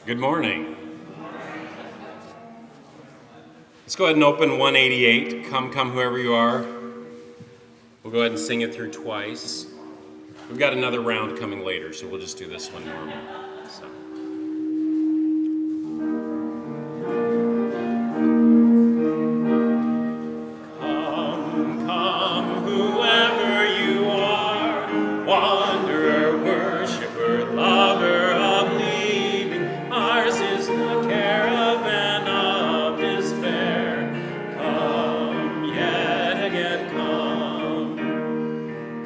Good morning. Let's go ahead and open 188, Come, Come, Whoever You Are. We'll go ahead and sing it through twice. We've got another round coming later, so we'll just do this one normal. So. Come, come, whoever you are, wanderer, worshiper, lover of leaving, ours is the caravan of despair. Come, yet again come.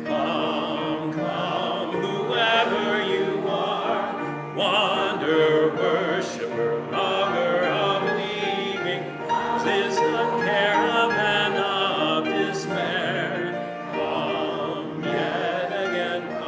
Come, come, whoever you are, wanderer, worshiper, lover of leaving, ours is the caravan of despair. Come, yet again come.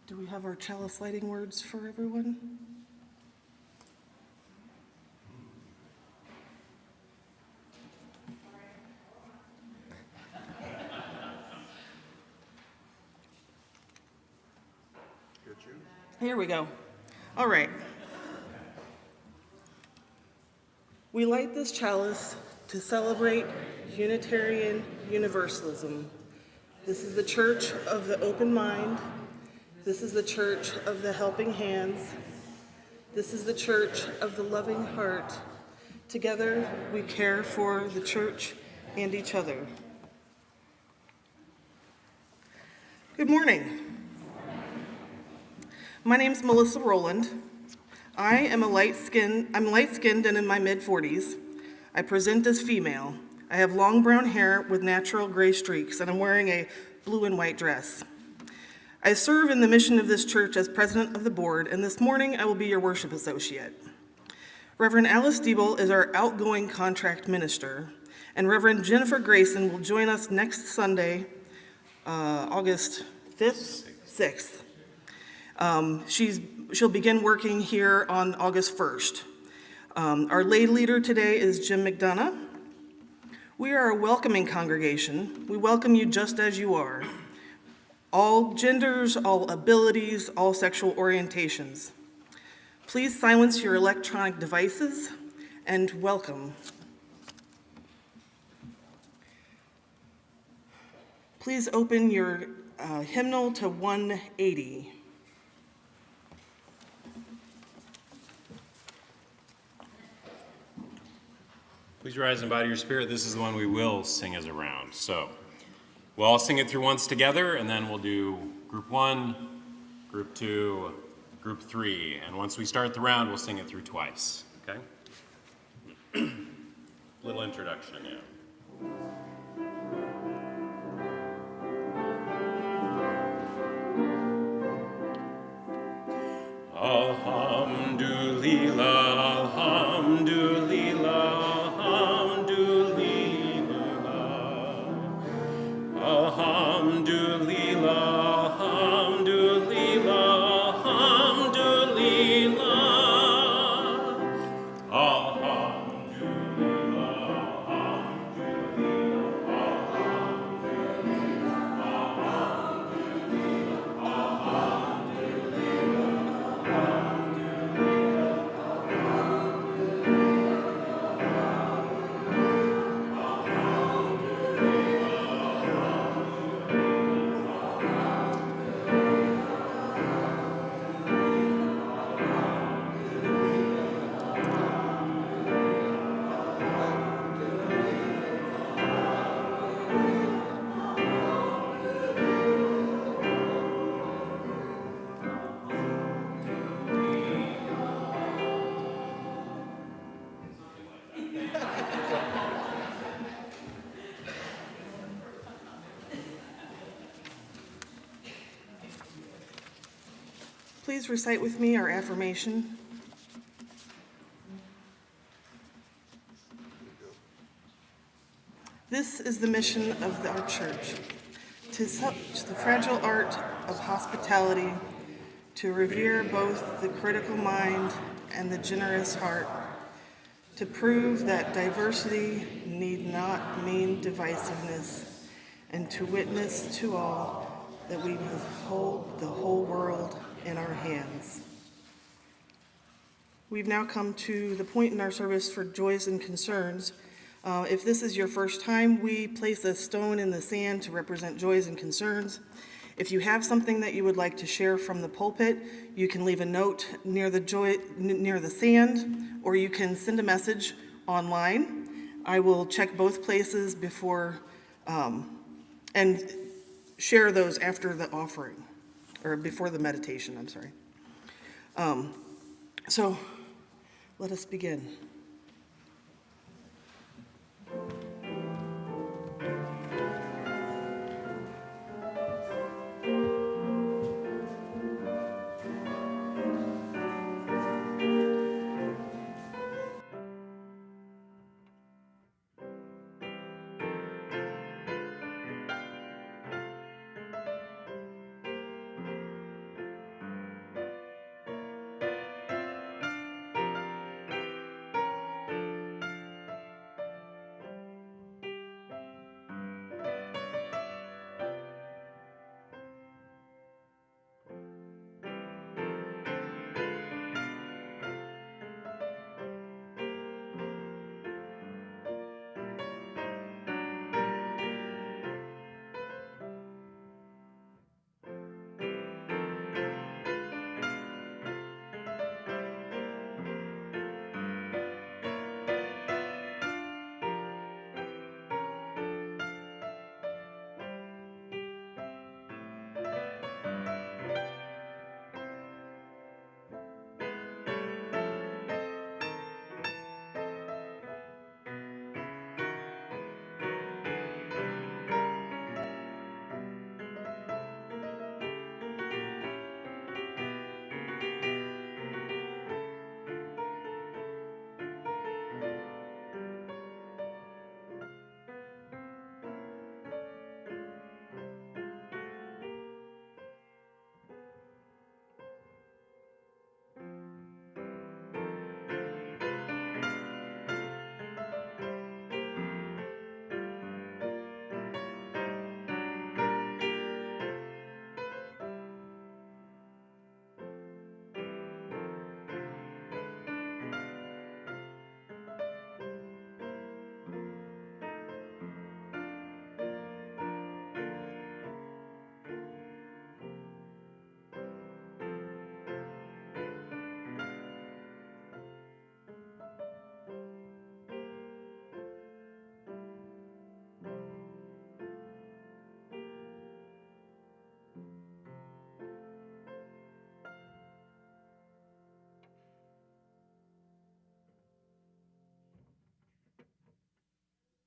Do we have our chalice lighting words for everyone? Here we go. All right. We light this chalice to celebrate Unitarian Universalism. This is the church of the open mind. This is the church of the helping hands. This is the church of the loving heart. Together, we care for the church and each other. Good morning. My name's Melissa Rowland. I'm light-skinned and in my mid-40s. I present as female. I have long brown hair with natural gray streaks, and I'm wearing a blue and white dress. I serve in the mission of this church as president of the board, and this morning I will be your worship associate. Reverend Alice Diebel is our outgoing contract minister, and Reverend Jennifer Grayson will join us next Sunday, August 5th, 6th. She'll begin working here on August 1st. Our lay leader today is Jim McDonough. We are a welcoming congregation. We welcome you just as you are. All genders, all abilities, all sexual orientations. Please silence your electronic devices and welcome. Please open your hymnal to 180. Please rise and bow to your spirit. This is the one we will sing as a round. So we'll all sing it through once together, and then we'll do group 1, group 2, group 3. And once we start the round, we'll sing it through twice. Okay? Little introduction, yeah. Alhamdulillah, alhamdulillah, alhamdulillah. Alhamdulillah, alhamdulillah, alhamdulillah. Please recite with me our affirmation. This is the mission of our church, to teach the fragile art of hospitality, to revere both the critical mind and the generous heart, to prove that diversity need not mean divisiveness, and to witness to all that we hold the whole world in our hands. We've now come to the point in our service for joys and concerns. If this is your first time, we place a stone in the sand to represent joys and concerns. If you have something that you would like to share from the pulpit, you can leave a note near the sand, or you can send a message online. I will check both places before and share those after the offering, or before the meditation, I'm sorry. So let us begin.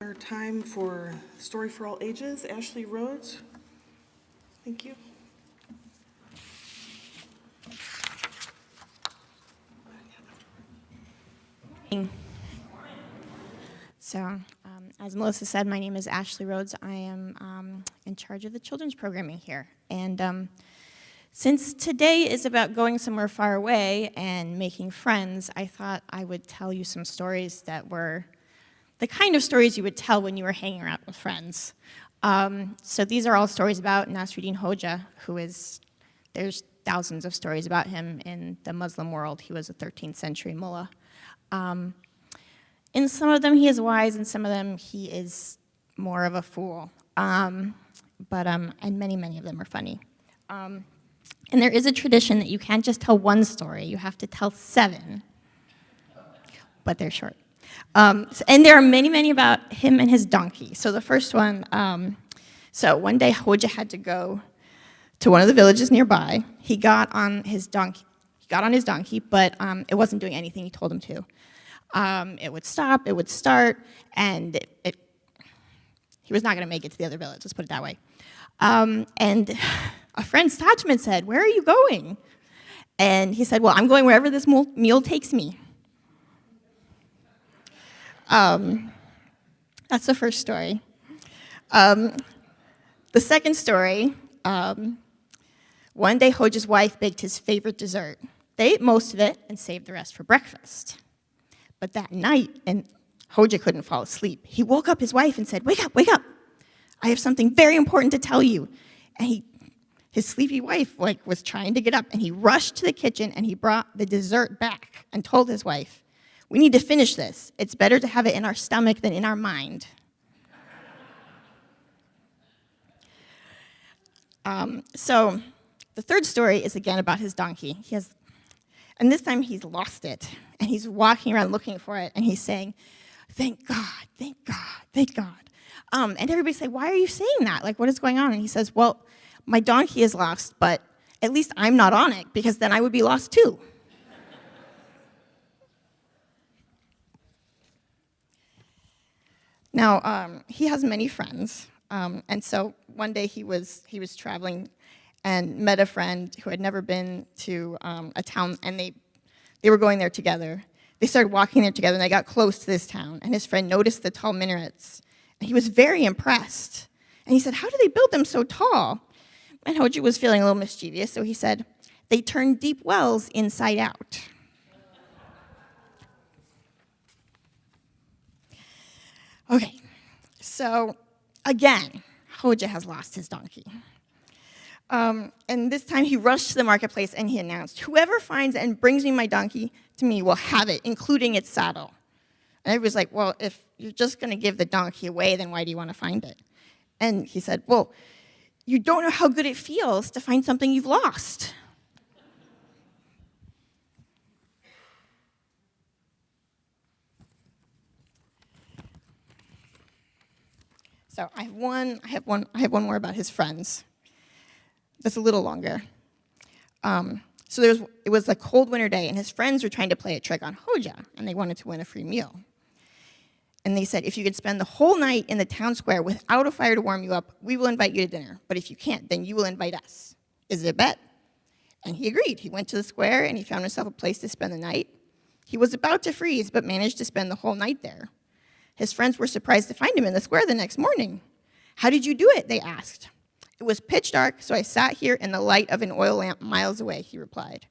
Our time for Story for All Ages, Ashley Rhodes. Thank you. So, as Melissa said, my name is Ashley Rhodes. I am in charge of the children's programming here. And since today is about going somewhere far away and making friends, I thought I would tell you some stories that were the kind of stories you would tell when you were hanging around with friends. So these are all stories about Nasruddin Hoja, there's thousands of stories about him in the Muslim world. He was a 13th century mullah. In some of them he is wise, in some of them he is more of a fool. And many, many of them are funny. And there is a tradition that you can't just tell one story, you have to tell 7, but they're short. And there are many, many about him and his donkey. So the first one, so one day Hoja had to go to one of the villages nearby. He got on his donkey, but it wasn't doing anything he told him to. It would stop, it would start, and he was not going to make it to the other village, let's put it that way. And a friend stopped him and said, "Where are you going?" And he said, well, I'm going wherever this mule takes me. That's the first story. The second story, one day Hoja's wife baked his favorite dessert. They ate most of it and saved the rest for breakfast. But that night, and Hoja couldn't fall asleep, he woke up his wife and said, wake up, wake up. I have something very important to tell you. And his sleepy wife was trying to get up, and he rushed to the kitchen and he brought the dessert back and told his wife, we need to finish this. It's better to have it in our stomach than in our mind. So the third story is again about his donkey. And this time he's lost it, and he's walking around looking for it, and he's saying, thank God, thank God, thank God. And everybody say, why are you saying that? What is going on? And he says, well, my donkey is lost, but at least I'm not on it, because then I would be lost too. Now, he has many friends, and so one day he was traveling and met a friend who had never been to a town, and they were going there together. They started walking there together, and they got close to this town, and his friend noticed the tall minarets, and he was very impressed. And he said, how do they build them so tall? And Hoja was feeling a little mischievous, so he said, they turn deep wells inside out. Okay, so again, Hoja has lost his donkey. And this time he rushed to the marketplace and he announced, whoever finds and brings me my donkey to me will have it, including its saddle. And everybody's like, well, if you're just going to give the donkey away, then why do you want to find it? And he said, well, you don't know how good it feels to find something you've lost. So I have one more about his friends. That's a little longer. So it was a cold winter day, and his friends were trying to play a trick on Hoja, and they wanted to win a free meal. And they said, if you could spend the whole night in the town square without a fire to warm you up, we will invite you to dinner. But if you can't, then you will invite us. Is it a bet? And he agreed. He went to the square, and he found himself a place to spend the night. He was about to freeze, but managed to spend the whole night there. His friends were surprised to find him in the square the next morning. How did you do it? They asked. It was pitch dark, so I sat here in the light of an oil lamp miles away, he replied.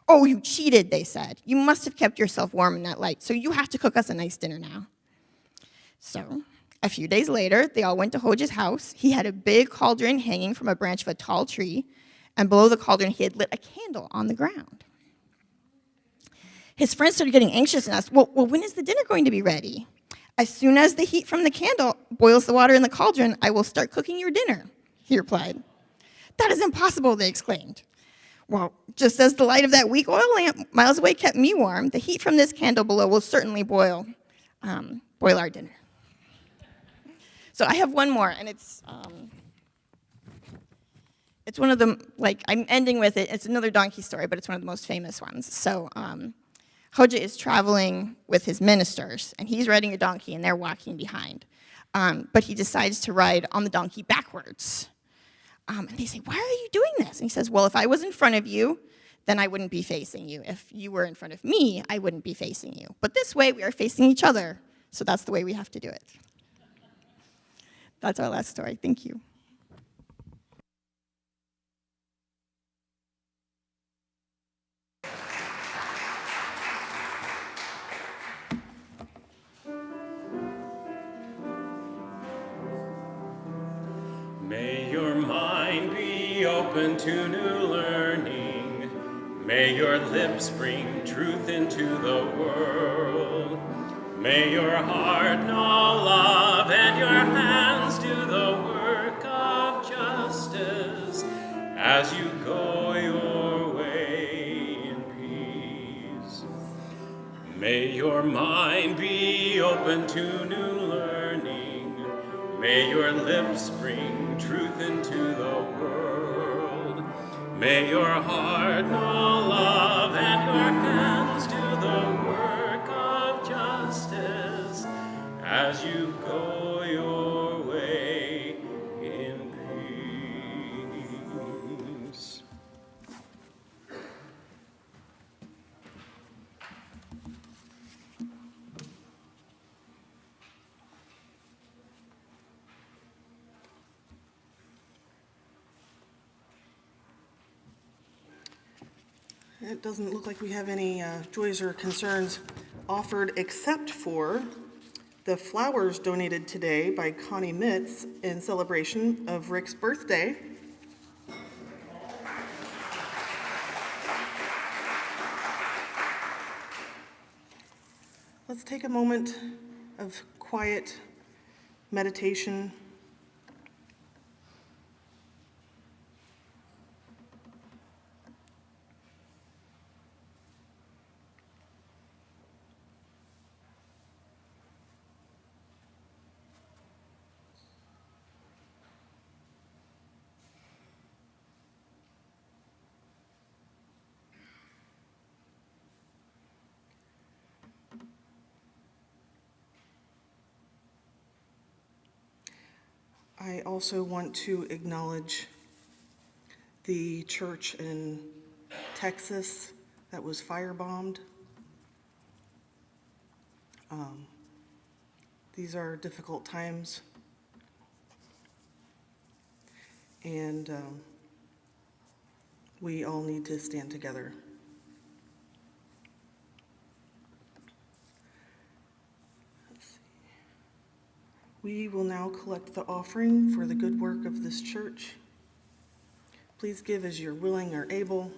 Oh, you cheated, they said. You must have kept yourself warm in that light, so you have to cook us a nice dinner now. So, a few days later, they all went to Hoja's house. He had a big cauldron hanging from a branch of a tall tree, and below the cauldron, he had lit a candle on the ground. His friends started getting anxious and asked, well, when is the dinner going to be ready? As soon as the heat from the candle boils the water in the cauldron, I will start cooking your dinner, he replied. That is impossible, they exclaimed. Well, just as the light of that weak oil lamp miles away kept me warm, the heat from this candle below will certainly boil our dinner. So I have one more, and it's one of the, I'm ending with it. It's another donkey story, but it's one of the most famous ones. So Hoja is traveling with his ministers, and he's riding a donkey, and they're walking behind. But he decides to ride on the donkey backwards. And they say, why are you doing this? And he says, well, if I was in front of you, then I wouldn't be facing you. If you were in front of me, I wouldn't be facing you. But this way, we are facing each other, so that's the way we have to do it. That's our last story. Thank you. May your mind be open to new learning. May your lips bring truth into the world. May your heart know love and your hands do the work of justice as you go your way in peace. May your mind be open to new learning. May your lips bring truth into the world. May your heart know love and your hands do the work of justice as you go your way in peace. It doesn't look like we have any joys or concerns offered except for the flowers donated today by Connie Mitz in celebration of Rick's birthday. Let's take a moment of quiet meditation. I also want to acknowledge the church in Texas that was firebombed. These are difficult times, and we all need to stand together. We will now collect the offering for the good work of this church. Please give as you're willing or able.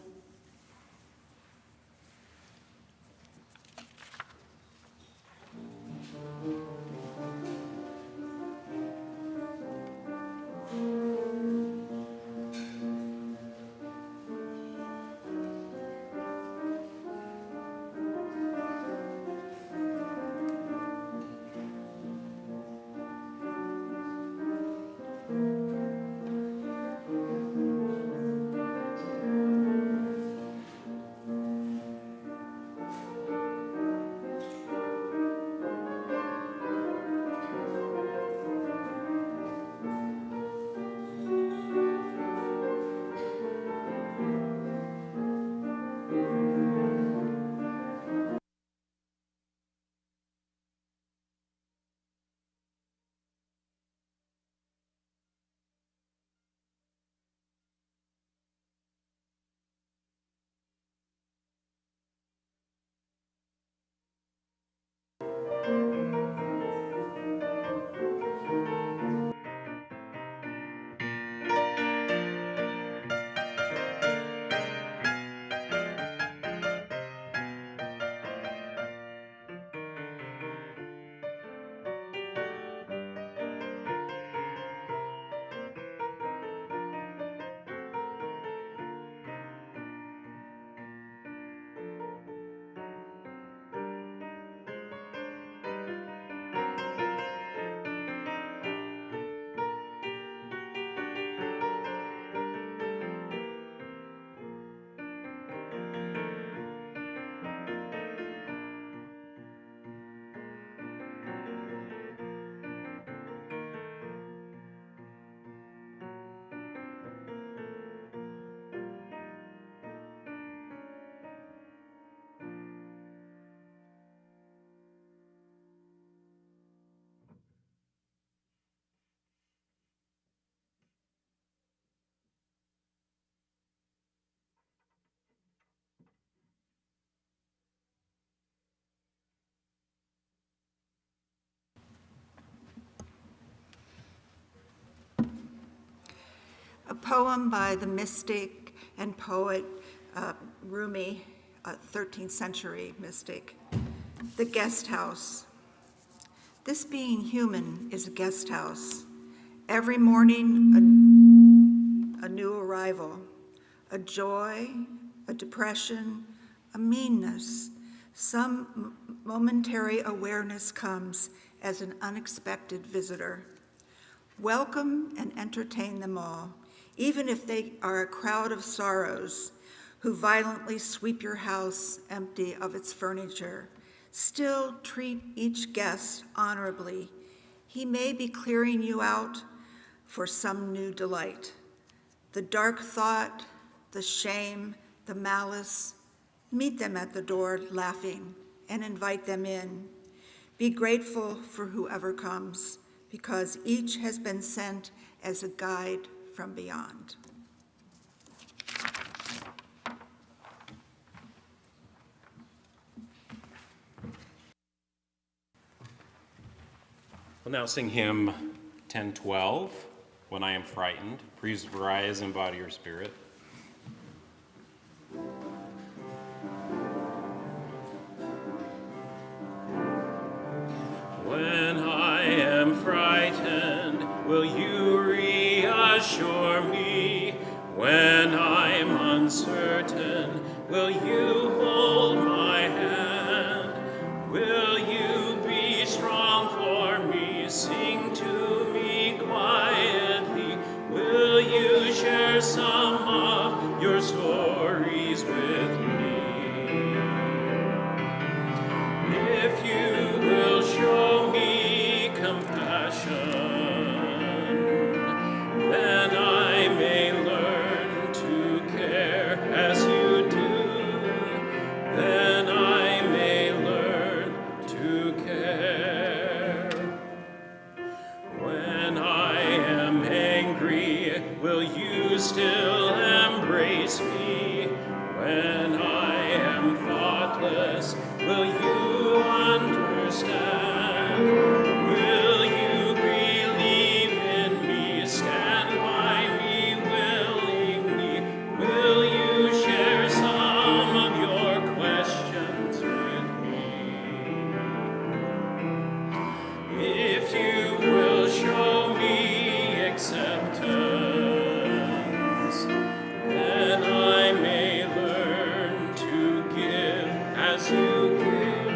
A poem by the mystic and poet Rumi, a 13th century mystic. The Guest House. This being human is a guest house. Every morning, a new arrival, a joy, a depression, a meanness. Some momentary awareness comes as an unexpected visitor. Welcome and entertain them all, even if they are a crowd of sorrows who violently sweep your house empty of its furniture. Still treat each guest honorably. He may be clearing you out for some new delight. The dark thought, the shame, the malice, meet them at the door laughing and invite them in. Be grateful for whoever comes, because each has been sent as a guide from beyond. We'll now sing hymn 1012, When I Am Frightened. Please rise and bow to your spirit. When I am frightened, will you reassure me? When I'm uncertain, will you hold my hand? Will you be strong for me? Sing to me quietly. Will you share some of your stories with me? If you will show me compassion, then I may learn to care as you do. Then I may learn to care. When I am angry, will you still embrace me? When I am thoughtless, will you understand? Will you believe in me? Stand by me willingly. Will you share some of your questions with me? If you will show me acceptance, then I may learn to give as you give.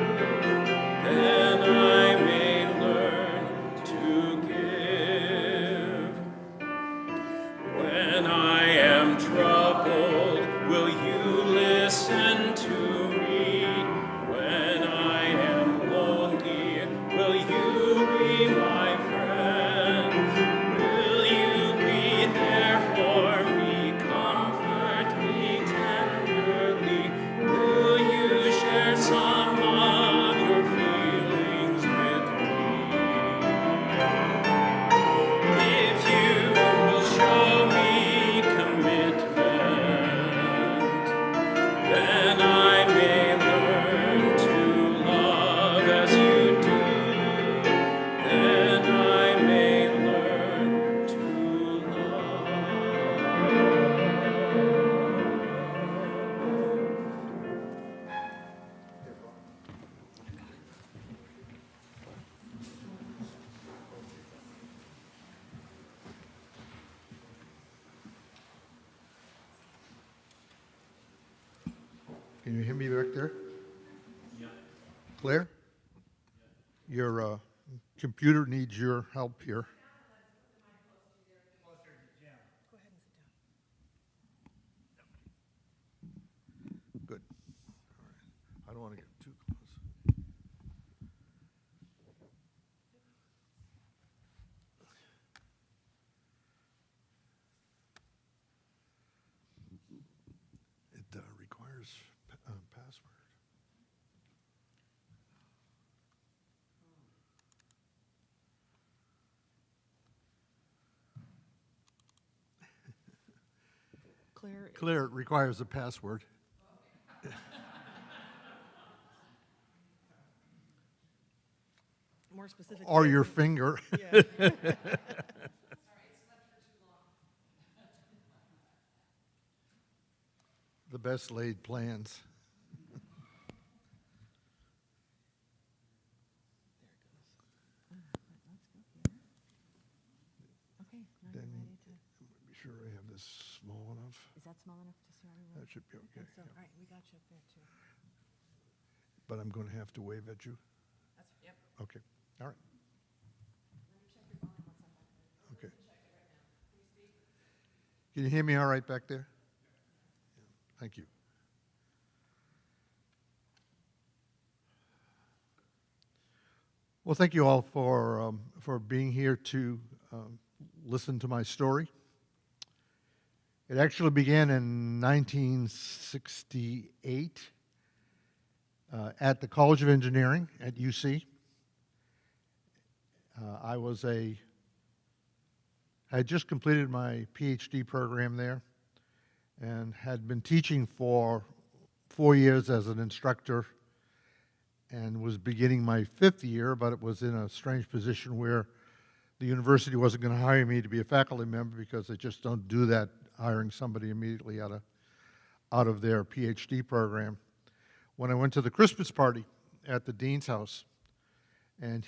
Then I may learn to give. When I am troubled, will you listen to me? When I am lonely, will you be my friend? Will you be there for me? Comfort me tenderly. Will you share some of your feelings with me? If you will show me commitment, then I may learn to love as you do. Then I may learn to love. Can you hear me back there? Yeah. Claire? Your computer needs your help here. Good. All right. I don't want to get too close. It requires password. Claire, it requires a password. More specific. Or your finger. Yeah. The best laid plans. Okay, now Then you're ready to, be sure I have this small enough. is that small enough to see everyone? That should be okay. So, all yeah. right, we got you up there too. But I'm going to have to wave at you. That's, yep. Okay. All right. Okay. Can you hear me all right back there? Yeah. Thank you. Well, thank you all for being here to listen to my story. It actually began in 1968 at the College of Engineering at UC. I had just completed my PhD program there and had been teaching for 4 years as an instructor and was beginning my 5th year, but it was in a strange position where the university wasn't going to hire me to be a faculty member because they just don't do that, hiring somebody immediately out of their PhD program. When I went to the Christmas party at the dean's house, and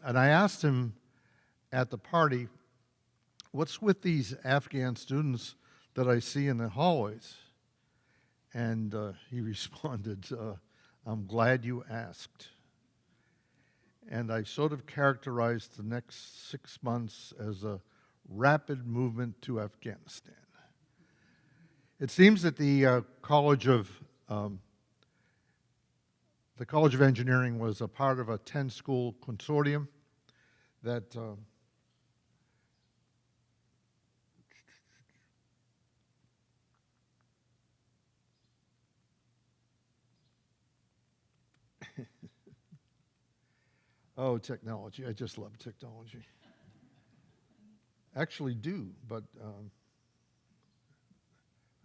I asked him at the party, "What's with these Afghan students that I see in the hallways?" And he responded, "I'm glad you asked." And I sort of characterized the next 6 months as a rapid movement to Afghanistan. It seems that the College of Engineering was a part of a 10-school consortium that oh, technology. I just love technology. Actually do, but I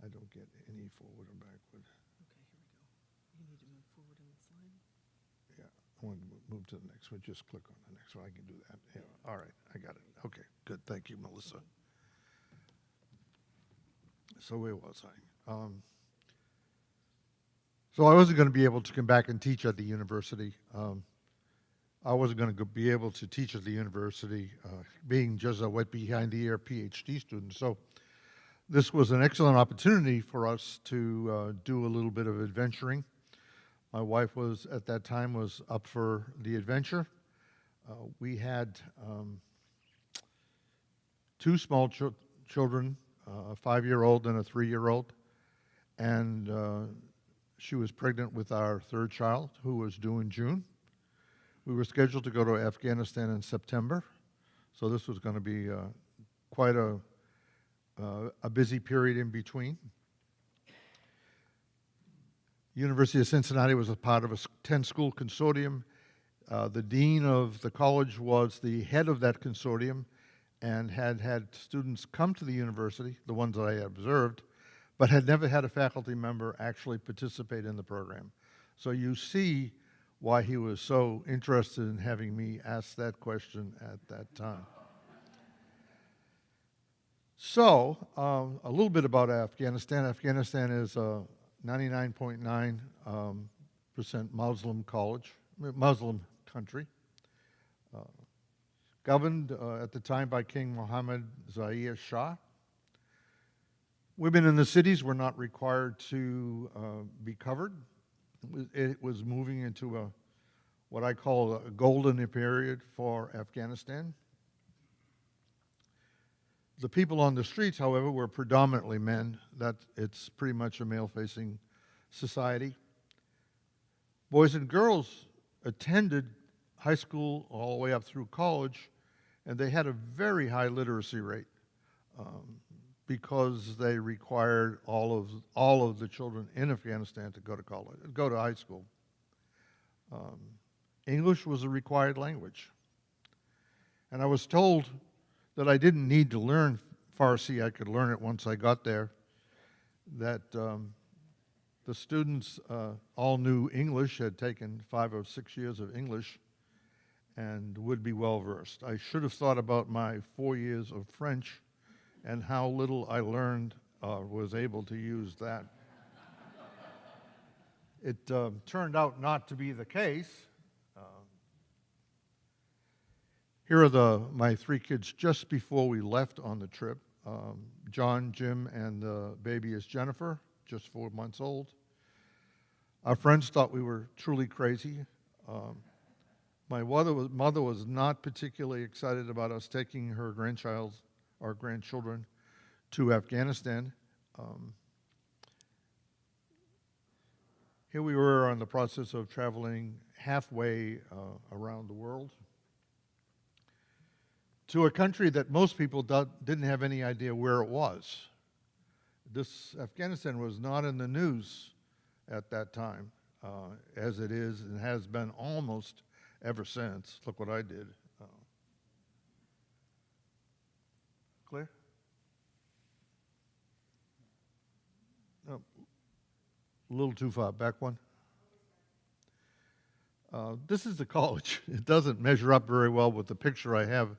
don't get any forward or backward. Okay, here we go. You need to move forward in the slide. Yeah, I want to move to the next one. Just click on the next one. I can do that. Yeah, all right, I got it. Okay, good. Thank you, Melissa. So where was I? So I wasn't going to be able to come back and teach at the university. I wasn't going to be able to teach at the university, being just a wet behind the ear PhD student. So this was an excellent opportunity for us to do a little bit of adventuring. My wife was, at that time, was up for the adventure. We had 2 small children, a 5-year-old and a 3-year-old, and she was pregnant with our 3rd child, who was due in June. We were scheduled to go to Afghanistan in September, so this was going to be quite a busy period in between. University of Cincinnati was a part of a 10-school consortium. The dean of the college was the head of that consortium and had students come to the university, the ones that I had observed, but had never had a faculty member actually participate in the program. So you see why he was so interested in having me ask that question at that time. So, a little bit about Afghanistan. Afghanistan is a 99.9% Muslim country, governed at the time by King Mohammed Zahir Shah. Women in the cities were not required to be covered. It was moving into what I call a golden period for Afghanistan. The people on the streets, however, were predominantly men. It's pretty much a male-facing society. Boys and girls attended high school all the way up through college, and they had a very high literacy rate because they required all of the children in Afghanistan to go to high school. English was a required language. And I was told that I didn't need to learn Farsi. I could learn it once I got there. That the students all knew English, had taken 5 or 6 years of English, and would be well versed. I should have thought about my 4 years of French and how little I learned, was able to use that. It turned out not to be the case. Here are my 3 kids just before we left on the trip. John, Jim, and the baby is Jennifer, just 4 months old. Our friends thought we were truly crazy. My mother was not particularly excited about us taking our grandchildren to Afghanistan. Here we were on the process of traveling halfway around the world to a country that most people didn't have any idea where it was. Afghanistan was not in the news at that time, as it is and has been almost ever since. Look what I did. Clear? Oh, a little too far. Back one. This is the college. It doesn't measure up very well with the picture I have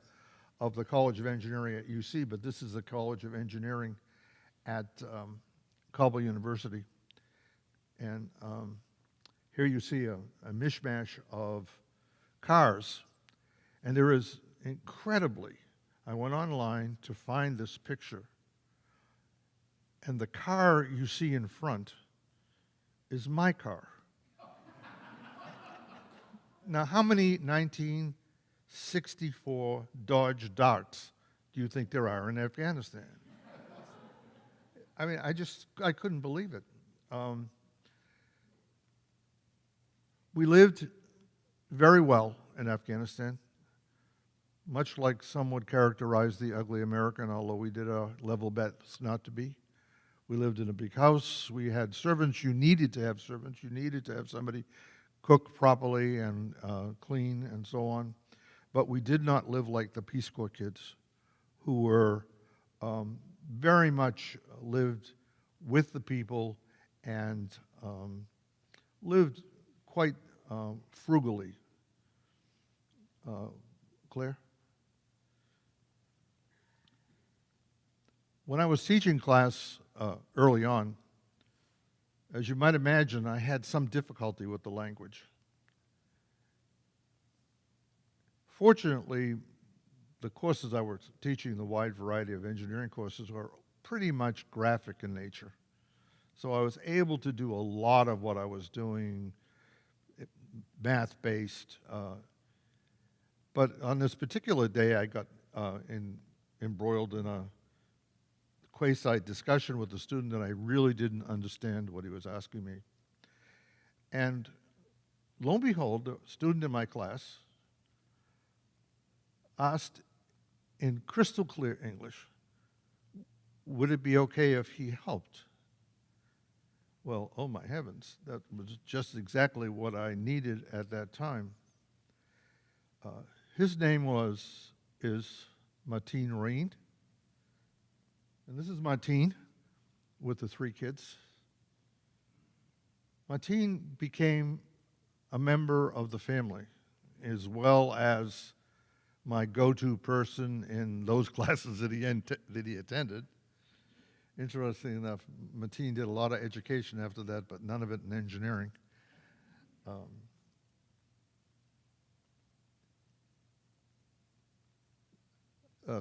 of the College of Engineering at UC, but this is the College of Engineering at Kabul University. And here you see a mishmash of cars. And there is incredibly, I went online to find this picture. And the car you see in front is my car. Now, how many 1964 Dodge Darts do you think there are in Afghanistan? I mean, I couldn't believe it. We lived very well in Afghanistan, much like some would characterize the ugly American, although we did our level best not to be. We lived in a big house. We had servants. You needed to have servants. You needed to have somebody cook properly and clean and so on. But we did not live like the Peace Corps kids who were very much lived with the people and lived quite frugally. Claire? When I was teaching class early on, as you might imagine, I had some difficulty with the language. Fortunately, the courses I was teaching, the wide variety of engineering courses, were pretty much graphic in nature. So I was able to do a lot of what I was doing, math-based. But on this particular day, I got embroiled in a quasi discussion with a student and I really didn't understand what he was asking me. And lo and behold, a student in my class asked in crystal clear English, would it be okay if he helped? Well, oh my heavens, that was just exactly what I needed at that time. His name is Mateen Rain. And this is Mateen with the 3 kids. Mateen became a member of the family, as well as my go-to person in those classes that he attended. Interesting enough, Mateen did a lot of education after that, but none of it in engineering.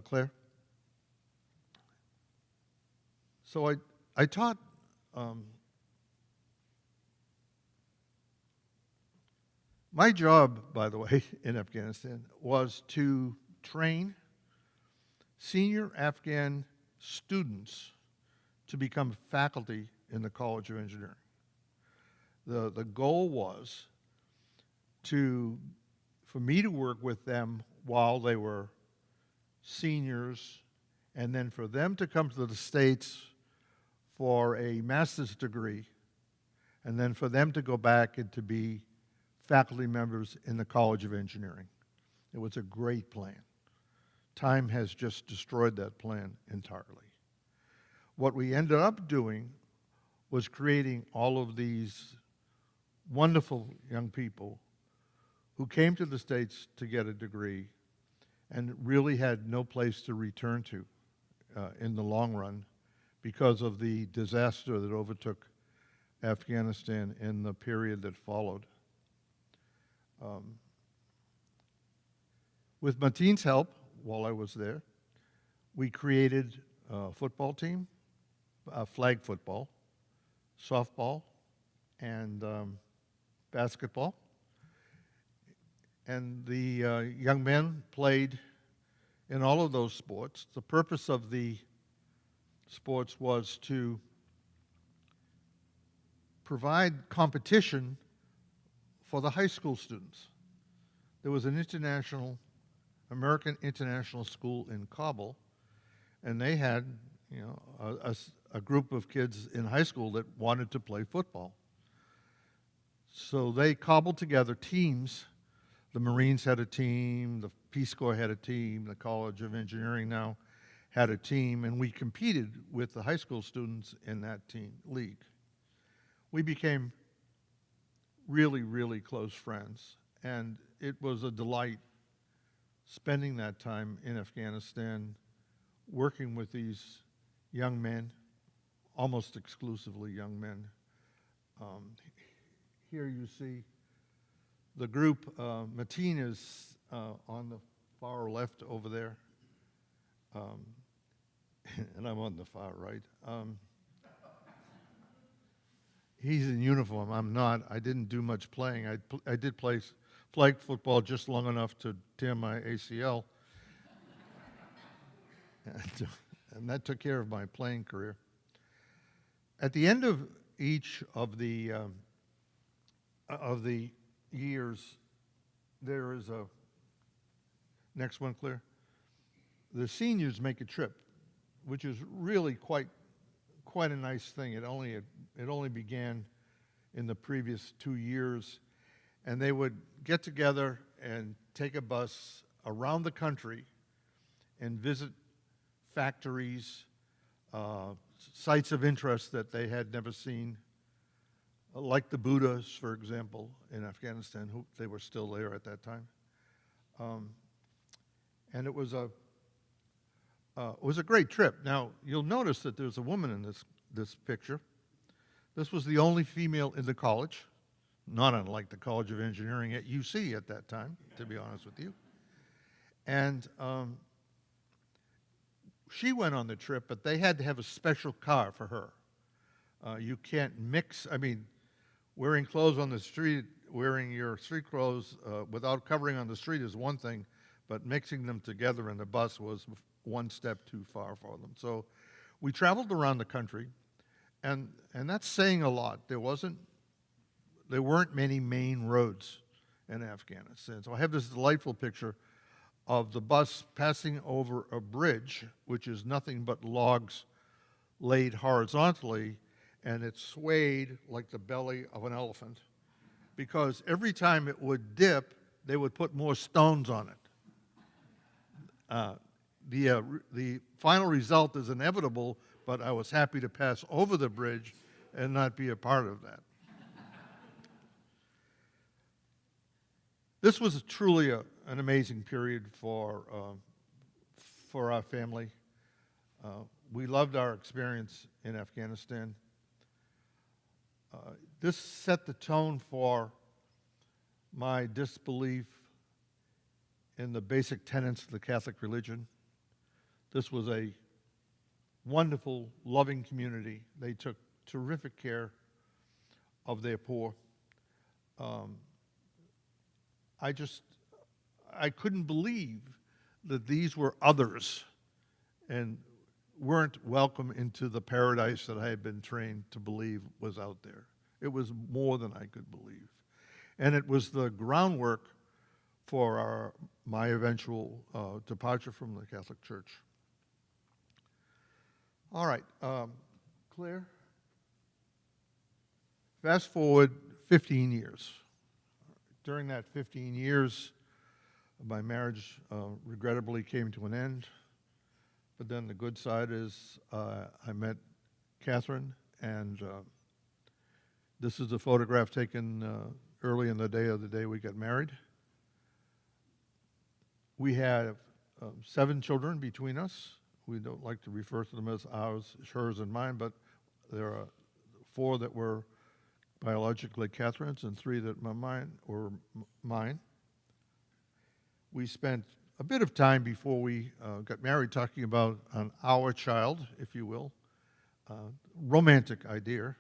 Claire? So I taught my job, by the way, in Afghanistan was to train senior Afghan students to become faculty in the College of Engineering. The goal was for me to work with them while they were seniors, and then for them to come to the States for a master's degree, and then for them to go back and to be faculty members in the College of Engineering. It was a great plan. Time has just destroyed that plan entirely. What we ended up doing was creating all of these wonderful young people who came to the States to get a degree and really had no place to return to in the long run because of the disaster that overtook Afghanistan in the period that followed. With Mateen's help, while I was there, we created a football team, flag football, softball, and basketball. And the young men played in all of those sports. The purpose of the sports was to provide competition for the high school students. There was an American international school in Kabul, and they had, a group of kids in high school that wanted to play football. So they cobbled together teams. The Marines had a team, the Peace Corps had a team, the College of Engineering now had a team, and we competed with the high school students in that team league. We became really, really close friends. And it was a delight spending that time in Afghanistan, working with these young men, almost exclusively young men. Here you see the group. Mateen is on the far left over there, and I'm on the far right. He's in uniform. I'm not. I didn't do much playing. I did play flag football just long enough to tear my ACL, and that took care of my playing career. At the end of each of the years, there is a next one, Claire. The seniors make a trip, which is really quite a nice thing. It only began in the previous 2 years, and they would get together and take a bus around the country and visit factories, sites of interest that they had never seen, like the Buddhas, for example, in Afghanistan. They were still there at that time, and it was a great trip. Now you'll notice that there's a woman in this picture. This was the only female in the college, not unlike the College of Engineering at UC at that time, to be honest with you. And she went on the trip, but they had to have a special car for her. You can't mix, wearing clothes on the street, wearing your street clothes without covering on the street is one thing, but mixing them together in the bus was one step too far for them. So we traveled around the country, and that's saying a lot. There weren't many main roads in Afghanistan. So I have this delightful picture of the bus passing over a bridge, which is nothing but logs laid horizontally, and it swayed like the belly of an elephant, because every time it would dip, they would put more stones on it. The final result is inevitable, but I was happy to pass over the bridge and not be a part of that. This was truly an amazing period for our family. We loved our experience in Afghanistan. This set the tone for my disbelief in the basic tenets of the Catholic religion. This was a wonderful, loving community. They took terrific care of their poor. I couldn't believe that these were others and weren't welcome into the paradise that I had been trained to believe was out there. It was more than I could believe. And it was the groundwork for my eventual departure from the Catholic Church. All right, Claire, fast forward 15 years. During that 15 years, my marriage regrettably came to an end. But then the good side is I met Kathryn, and this is a photograph taken early in the day we got married. We have 7 children between us. We don't like to refer to them as ours, hers, and mine, but there are 4 that were biologically Kathryn's and 3 that were mine. We spent a bit of time before we got married talking about our child, if you will. Romantic idea.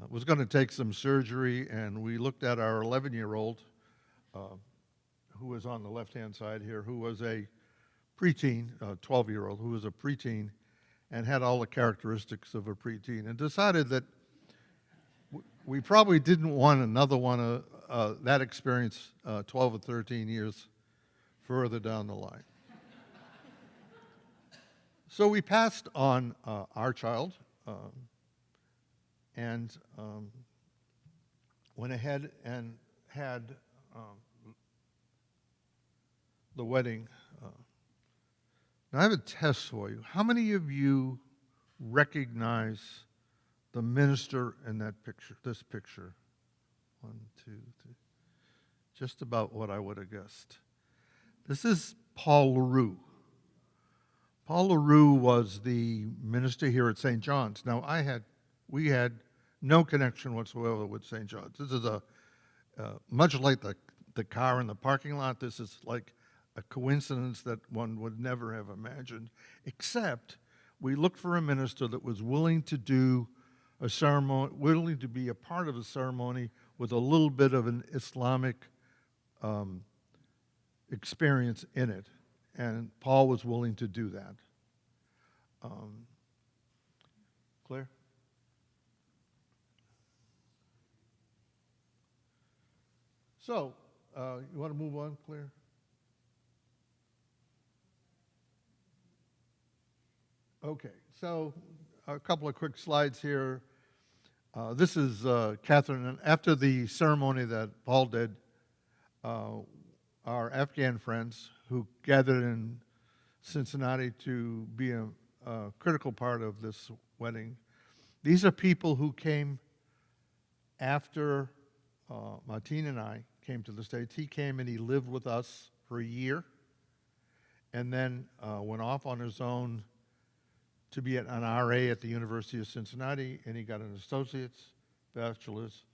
Was going to take some surgery, and we looked at our 11-year-old, who was on the left-hand side here, who was a preteen, 12-year-old, who was a preteen, and had all the characteristics of a preteen, and decided that we probably didn't want another one of that experience 12 or 13 years further down the line. So we passed on our child and went ahead and had the wedding. Now I have a test for you. How many of you recognize the minister in that picture, this picture? 1, 2, 3. just about what I would have guessed. This is Paul LaRue. Paul LaRue was the minister here at St. John's. Now, we had no connection whatsoever with St. John's. This is much like the car in the parking lot. This is like a coincidence that one would never have imagined, except we looked for a minister that was willing to do a ceremony, willing to be a part of a ceremony with a little bit of an Islamic experience in it. And Paul was willing to do that. Claire? So, you want to move on, Claire? Okay, so a couple of quick slides here. This is Kathryn, and after the ceremony that Paul did, our Afghan friends who gathered in Cincinnati to be a critical part of this wedding. These are people who came after Martin and I came to the States. He came and he lived with us for a year and then went off on his own to be an RA at the University of Cincinnati, and he got an associate's, bachelor's,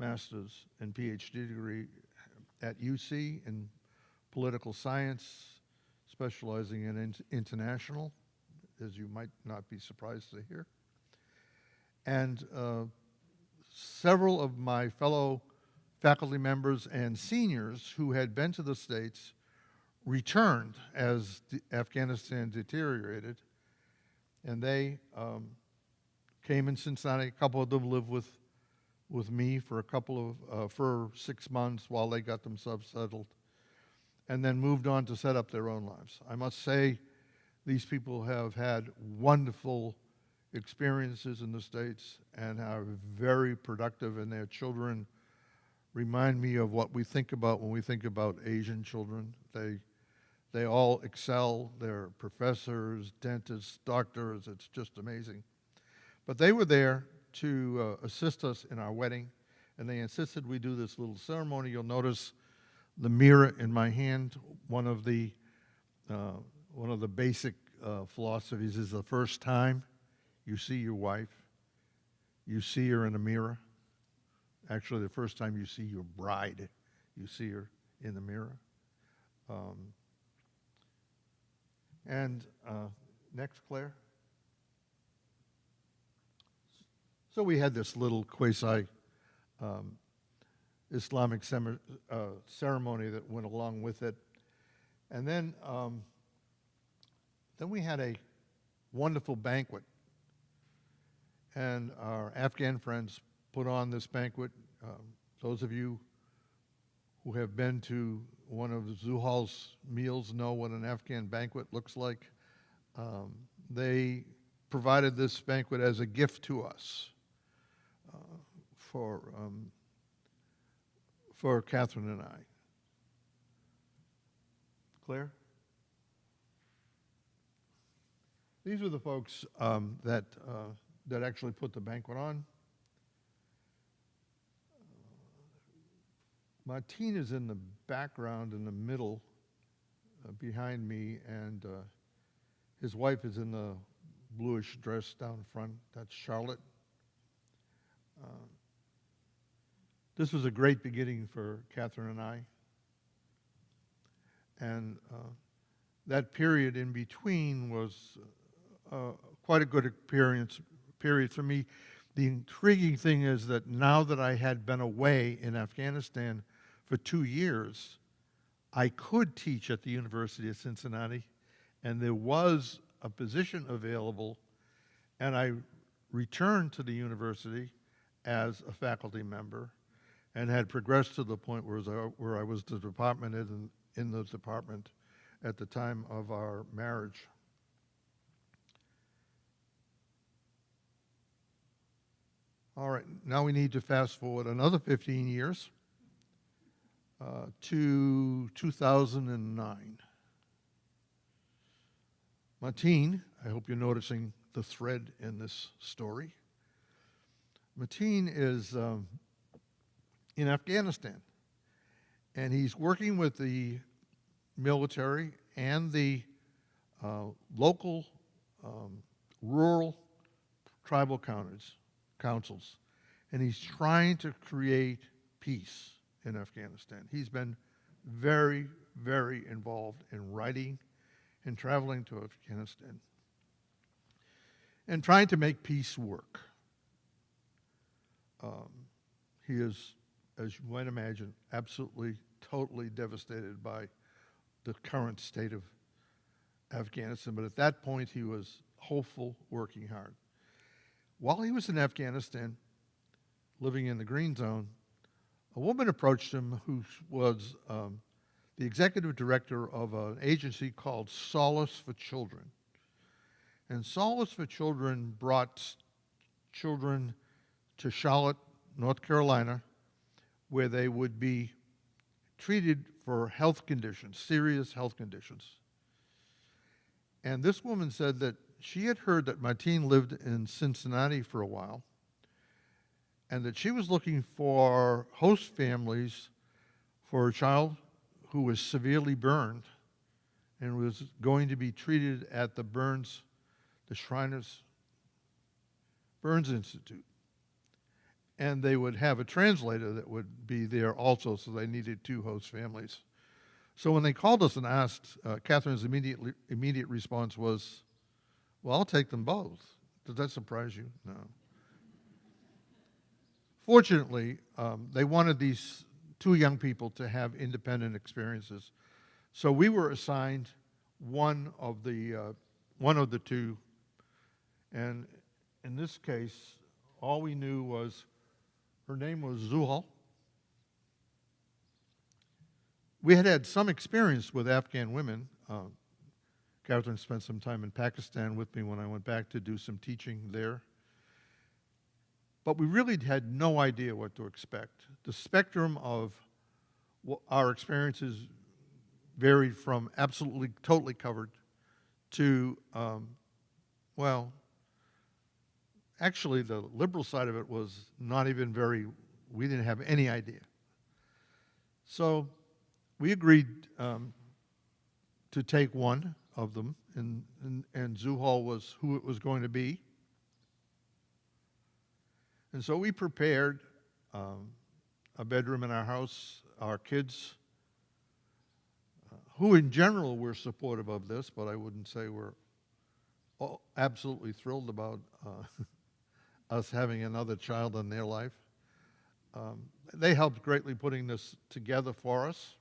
master's, and PhD degree at UC in political science, specializing in international, as you might not be surprised to hear. And several of my fellow faculty members and seniors who had been to the States returned as Afghanistan deteriorated, and they came in Cincinnati. A couple of them lived with me for for 6 months while they got themselves settled, and then moved on to set up their own lives. I must say, these people have had wonderful experiences in the States and are very productive, and their children remind me of what we think about when we think about Asian children. They all excel. They're professors, dentists, doctors. It's just amazing. But they were there to assist us in our wedding, and they insisted we do this little ceremony. You'll notice the mirror in my hand. One of the basic philosophies is the first time you see your wife, you see her in a mirror. Actually, the first time you see your bride, you see her in the mirror. Next, Claire. So we had this little quasi Islamic ceremony that went along with it. And then we had a wonderful banquet. And our Afghan friends put on this banquet. Those of you who have been to one of Zuhal's meals know what an Afghan banquet looks like. They provided this banquet as a gift to us for Kathryn and I. Claire? These were the folks that actually put the banquet on. Martin is in the background in the middle behind me, and his wife is in the bluish dress down front. That's Charlotte. This was a great beginning for Kathryn and I. And that period in between was quite a good period for me. The intriguing thing is that now that I had been away in Afghanistan for 2 years, I could teach at the University of Cincinnati, and there was a position available, and I returned to the university as a faculty member and had progressed to the point where I was the department head in the department at the time of our marriage. All right, now we need to fast forward another 15 years to 2009. Martin, I hope you're noticing the thread in this story. Martin is in Afghanistan, And he's working with the military and the local rural tribal councils, and he's trying to create peace in Afghanistan. He's been very, very involved in writing and traveling to Afghanistan and trying to make peace work. He is, as you might imagine, absolutely, totally devastated by the current state of Afghanistan, but at that point he was hopeful, working hard. While he was in Afghanistan, living in the green zone, a woman approached him who was the executive director of an agency called Solace for Children. And Solace for Children brought children to Charlotte, North Carolina, where they would be treated for health conditions, serious health conditions. And this woman said that she had heard that Martine lived in Cincinnati for a while, and that she was looking for host families for a child who was severely burned and was going to be treated at the Shriners Burns Institute. And they would have a translator that would be there also, so they needed 2 host families. So when they called us and asked, Kathryn's immediate response was, well, I'll take them both. Does that surprise you? No. Fortunately, they wanted these 2 young people to have independent experiences. So we were assigned one of the 2, and in this case, all we knew was her name was Zuhal. We had had some experience with Afghan women. Kathryn spent some time in Pakistan with me when I went back to do some teaching there. But we really had no idea what to expect. The spectrum of our experiences varied from absolutely, totally covered to, well, actually the liberal side of it was not even we didn't have any idea. So we agreed to take one of them, and Zuhal was who it was going to be. And so we prepared a bedroom in our house. Our kids, who in general were supportive of this, but I wouldn't say we're absolutely thrilled about us having another child in their life. They helped greatly putting this together for us.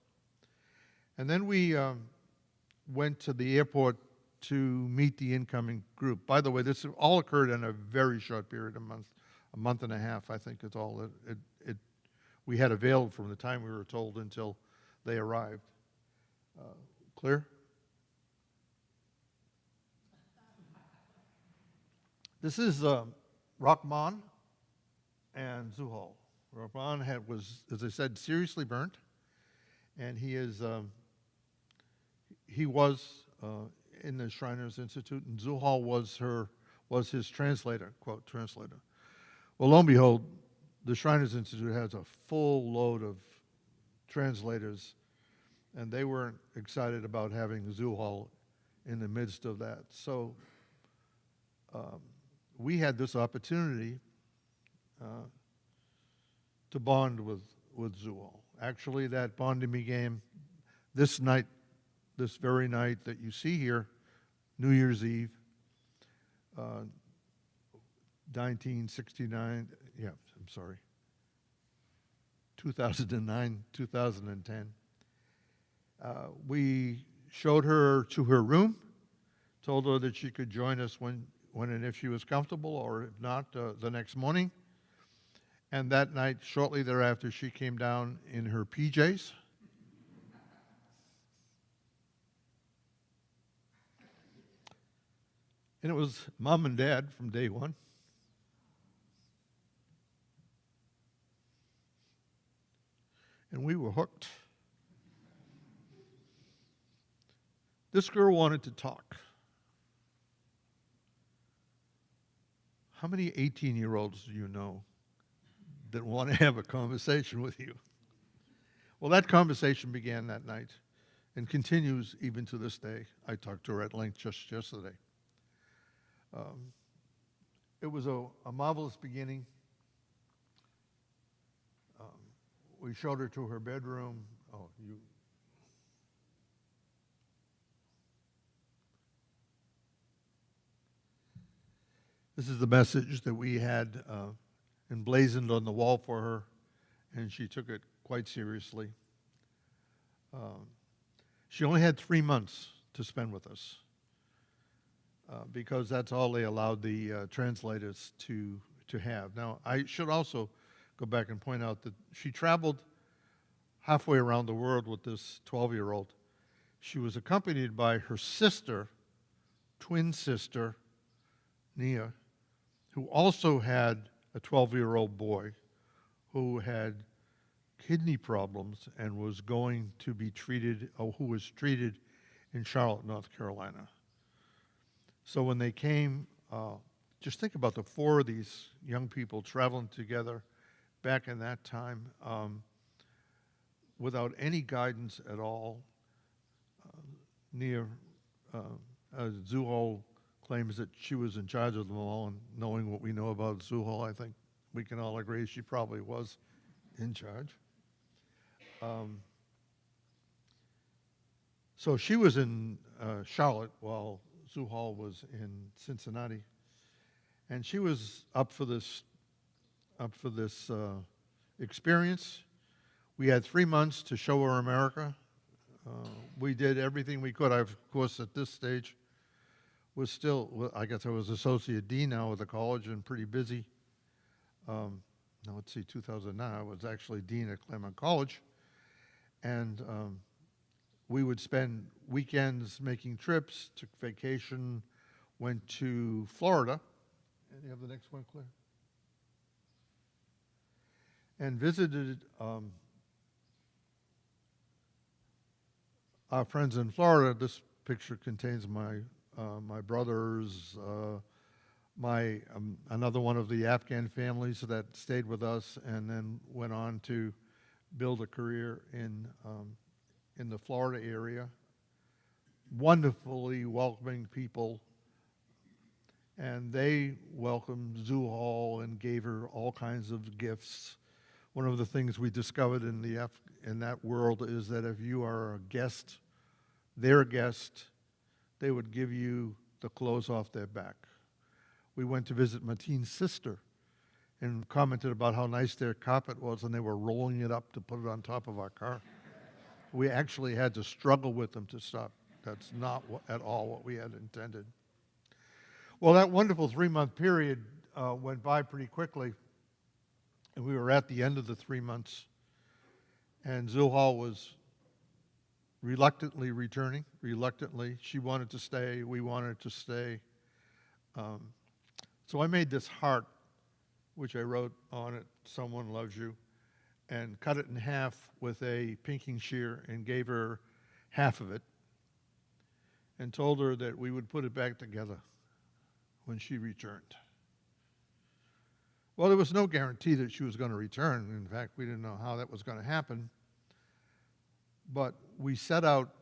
And then we went to the airport to meet the incoming group. By the way, this all occurred in a very short period, a month and a half, I think is all we had available from the time we were told until they arrived. Clear? This is Rahman and Zuhal. Rahman was, as I said, seriously burnt, and he was in the Shriners Institute, and Zuhal was his translator, quote, translator. Well, lo and behold, the Shriners Institute has a full load of translators, and they weren't excited about having Zuhal in the midst of that. So we had this opportunity to bond with Zuhal. Actually, that bonding began this very night that you see here, New Year's Eve, 1969, 2009, 2010. We showed her to her room, told her that she could join us when and if she was comfortable, or if not, the next morning. And that night, shortly thereafter, she came down in her PJs. And it was Mom and Dad from day one. And we were hooked. This girl wanted to talk. How many 18-year-olds do you know that want to have a conversation with you? Well, that conversation began that night and continues even to this day. I talked to her at length just yesterday. It was a marvelous beginning. We showed her to her bedroom. Oh, you. This is the message that we had emblazoned on the wall for her, and she took it quite seriously. She only had 3 months to spend with us because that's all they allowed the translators to have. Now, I should also go back and point out that she traveled halfway around the world with this 12-year-old. She was accompanied by her sister, twin sister, Nia, who also had a 12-year-old boy who had kidney problems and was going to be treated, or who was treated in Charlotte, North Carolina. So when they came, just think about the 4 of these young people traveling together back in that time without any guidance at all. Nia Zuhal claims that she was in charge of them all, and knowing what we know about Zuhal, I think we can all agree she probably was in charge. So she was in Charlotte while Zuhal was in Cincinnati, and she was up for this experience. We had 3 months to show her America. We did everything we could. I, of course, at this stage was still, I guess I was associate dean now with the college and pretty busy. Now, let's see, 2009, I was actually dean at Claremont College. And we would spend weekends making trips, took vacation, went to Florida. And you have the next one, Claire? And visited our friends in Florida. This picture contains my brothers, another one of the Afghan families that stayed with us and then went on to build a career in the Florida area. Wonderfully welcoming people, and they welcomed Zuhal and gave her all kinds of gifts. One of the things we discovered in that world is that if you are a guest, their guest, they would give you the clothes off their back. We went to visit Mateen's sister and commented about how nice their carpet was, and they were rolling it up to put it on top of our car. We actually had to struggle with them to stop. That's not at all what we had intended. Well, that wonderful 3-month period went by pretty quickly, and we were at the end of the 3 months, and Zuhal was reluctantly returning. Reluctantly, she wanted to stay, we wanted to stay. So I made this heart, which I wrote on it, "Someone loves you," and cut it in half with a pinking shear and gave her half of it and told her that we would put it back together when she returned. Well, there was no guarantee that she was going to return. In fact, we didn't know how that was going to happen. But we set out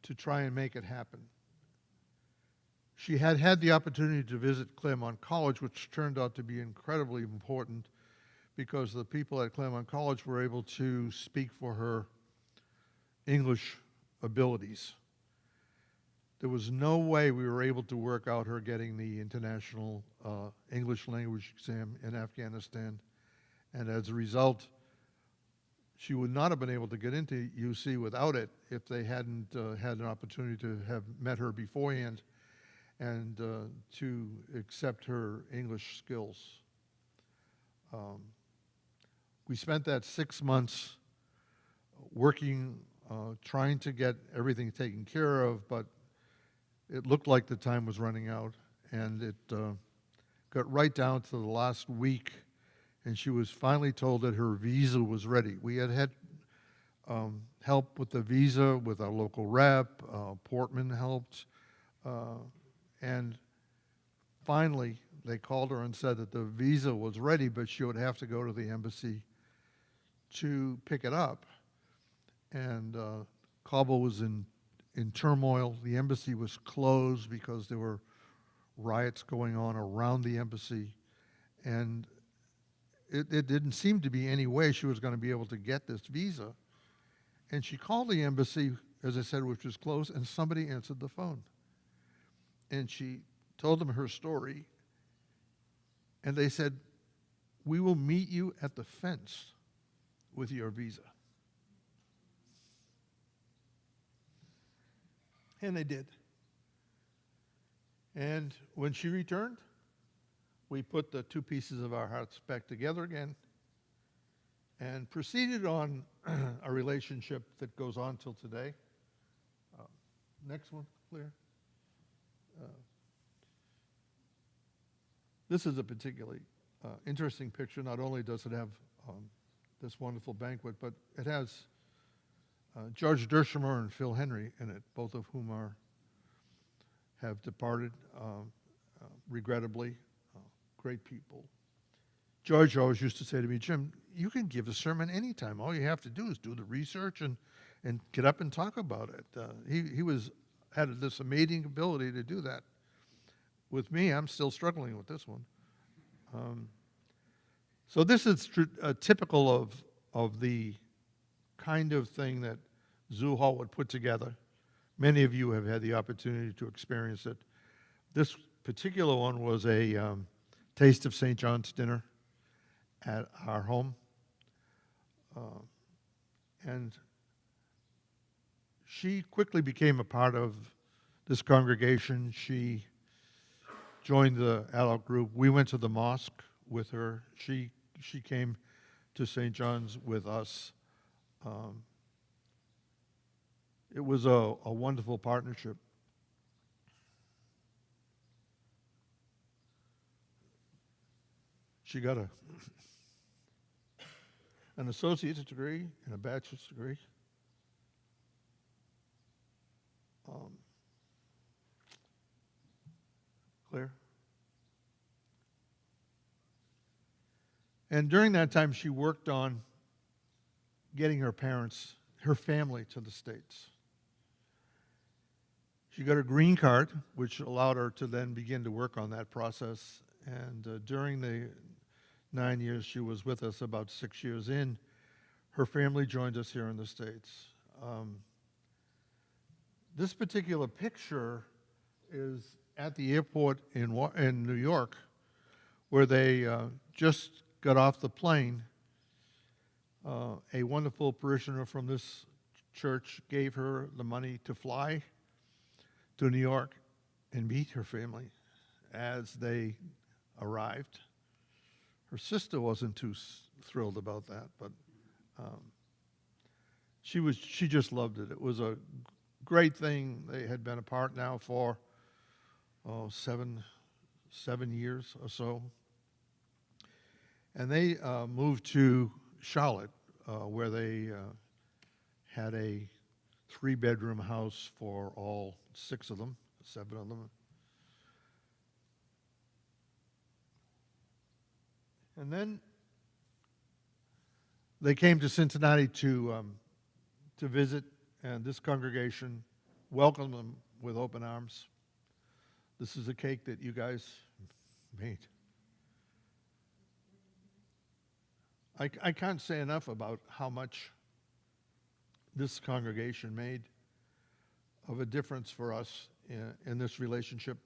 to try and make it happen. She had had the opportunity to visit Claremont College, which turned out to be incredibly important because the people at Claremont College were able to speak for her English abilities. There was no way we were able to work out her getting the international English language exam in Afghanistan, and as a result, she would not have been able to get into UC without it if they hadn't had an opportunity to have met her beforehand and to accept her English skills. We spent that 6 months working, trying to get everything taken care of, but it looked like the time was running out, and it got right down to the last week, and she was finally told that her visa was ready. We had had help with the visa with our local rep, Portman helped, and finally they called her and said that the visa was ready, but she would have to go to the embassy to pick it up, and Kabul was in turmoil. The embassy was closed because there were riots going on around the embassy, and it didn't seem to be any way she was going to be able to get this visa. And she called the embassy, as I said, which was closed, and somebody answered the phone. And she told them her story, and they said, "We will meet you at the fence with your visa." And they did. And when she returned, we put the two pieces of our hearts back together again and proceeded on a relationship that goes on till today. Next one, Claire. This is a particularly interesting picture. Not only does it have this wonderful banquet, but it has George Dershomer and Phil Henry in it, both of whom have departed regrettably. Great people. George always used to say to me, "Jim, you can give a sermon anytime. All you have to do is do the research and get up and talk about it." He had this amazing ability to do that. With me, I'm still struggling with this one. So this is typical of the kind of thing that Zoo Hall would put together. Many of you have had the opportunity to experience it. This particular one was a Taste of St. John's dinner at our home. And she quickly became a part of this congregation. She joined the adult group. We went to the mosque with her. She came to St. John's with us. It was a wonderful partnership. She got an associate's degree and a bachelor's degree. Claire? And during that time, she worked on getting her family to the States. She got a green card, which allowed her to then begin to work on that process. And during the 9 years she was with us, about 6 years in, her family joined us here in the States. This particular picture is at the airport in New York, where they just got off the plane. A wonderful parishioner from this church gave her the money to fly to New York and meet her family as they arrived. Her sister wasn't too thrilled about that, but she just loved it. It was a great thing. They had been apart now for 7 years or so, and they moved to Charlotte, where they had a 3-bedroom house for all 6 of them, 7 of them. And then they came to Cincinnati to visit, and this congregation welcomed them with open arms. This is a cake that you guys made. I can't say enough about how much this congregation made of a difference for us in this relationship.